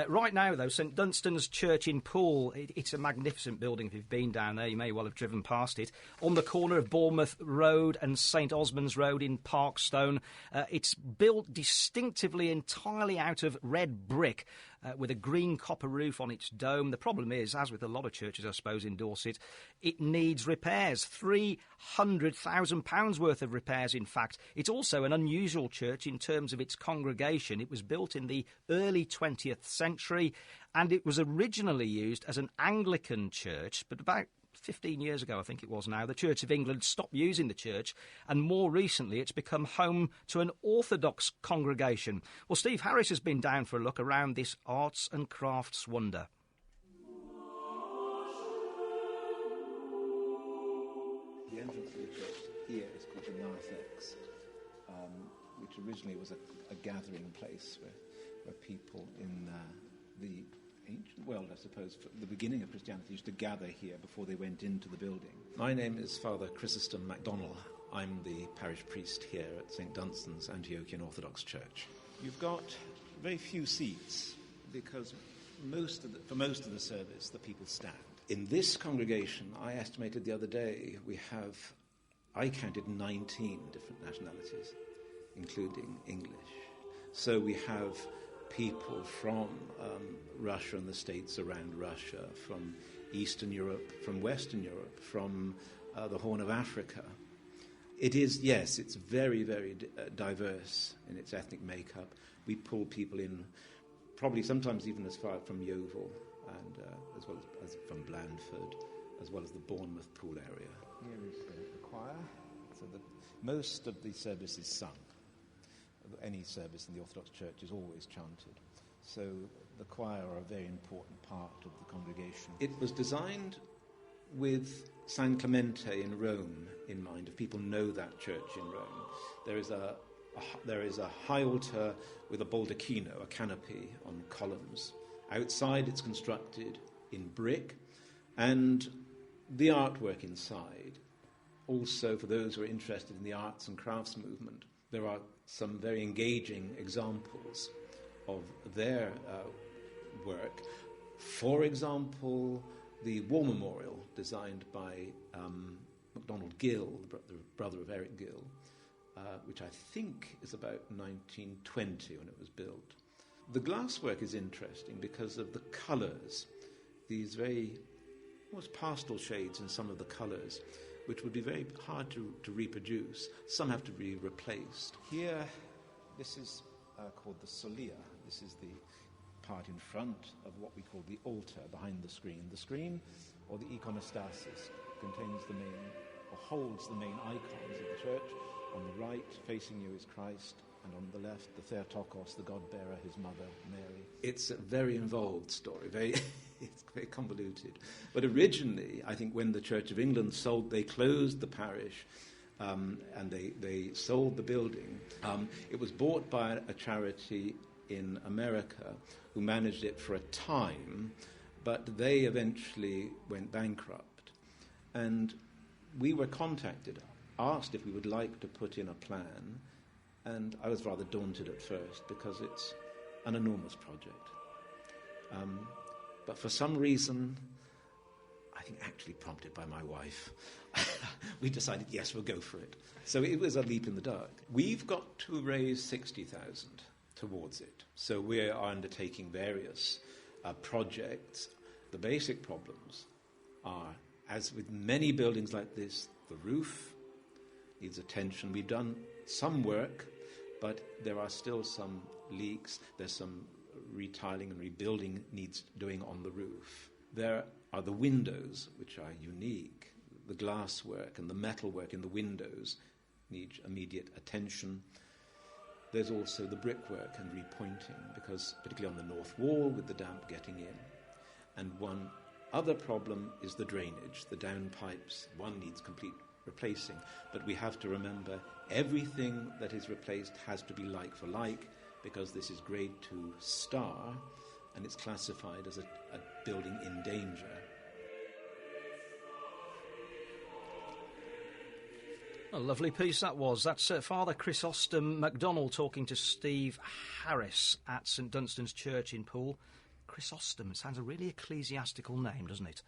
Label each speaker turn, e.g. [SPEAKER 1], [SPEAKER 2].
[SPEAKER 1] Right now, though, St Dunstan's Church in Poole, it's a magnificent building. If you've been down there, you may well have driven past it. On the corner of Bournemouth Road and St Osmond's Road in Parkstone. It's built distinctively entirely out of red brick with a green copper roof on its dome. The problem is, as with a lot of churches, I suppose, in Dorset, it needs repairs. £300,000 worth of repairs, in fact. It's also an unusual church in terms of its congregation. It was built in the early 20th century, and it was originally used as an Anglican church, but about 15 years ago, I think it was now, the Church of England stopped using the church, and more recently it's become home to an Orthodox congregation. Well, Steve Harris has been down for a look around this arts and crafts wonder.
[SPEAKER 2] The entrance to the church here is called the narthex, which originally was a gathering place where people in the ancient world, I suppose, for the beginning of Christianity, used to gather here before they went into the building. My name is Father Chrysostom MacDonald. I'm the parish priest here at St Dunstan's Antiochian Orthodox Church. You've got very few seats because for most of the service the people stand. In this congregation, I estimated the other day, I counted 19 different nationalities, including English. So we have people from Russia and the states around Russia, from Eastern Europe, from Western Europe, from the Horn of Africa. It is, yes, it's very, very diverse in its ethnic makeup. We pull people in, probably sometimes even as far from Yeovil, and as well as from Blandford, as well as the Bournemouth Poole area. Here is the choir. So most of the service is sung. Any service in the Orthodox Church is always chanted. So the choir are a very important part of the congregation. It was designed with San Clemente in Rome in mind, if people know that church in Rome. There is a high altar with a baldacchino, a canopy on columns. Outside it's constructed in brick, and the artwork inside, also for those who are interested in the arts and crafts movement, there are some very engaging examples of their work. For example, the War Memorial, designed by MacDonald Gill, the brother of Eric Gill, which I think is about 1920 when it was built. The glasswork is interesting because of the colours, these very almost pastel shades in some of the colours, which would be very hard to reproduce. Some have to be replaced. Here, this is called the solia. This is the part in front of what we call the altar, behind the screen. The screen, or the iconostasis, contains the main, or holds the main icons of the church. On the right, facing you, is Christ, and on the left, the Theotokos, the God-bearer, his mother, Mary. It's a very involved story, it's very convoluted. But originally, I think when the Church of England they closed the parish, and they sold the building. It was bought by a charity in America who managed it for a time, but they eventually went bankrupt. And we were contacted, asked if we would like to put in a plan, and I was rather daunted at first because it's an enormous project. But for some reason, I think actually prompted by my wife, we decided, yes, we'll go for it. So it was a leap in the dark. We've got to raise 60,000 towards it. So we are undertaking various projects. The basic problems are, as with many buildings like this, the roof needs attention. We've done some work, but there are still some leaks. There's some retiling and rebuilding needs doing on the roof. There are the windows, which are unique. The glass work and the metal work in the windows need immediate attention. There's also the brickwork and repointing, because particularly on the north wall with the damp getting in. And one other problem is the drainage, the downpipes. One needs complete replacing. But we have to remember everything that is replaced has to be like for like, because this is grade 2 star, and it's classified as a building in danger.
[SPEAKER 1] A lovely piece that was. That's Father Chrysostom MacDonald talking to Steve Harris at St Dunstan's Church in Poole. Chrysostom sounds a really ecclesiastical name, doesn't it?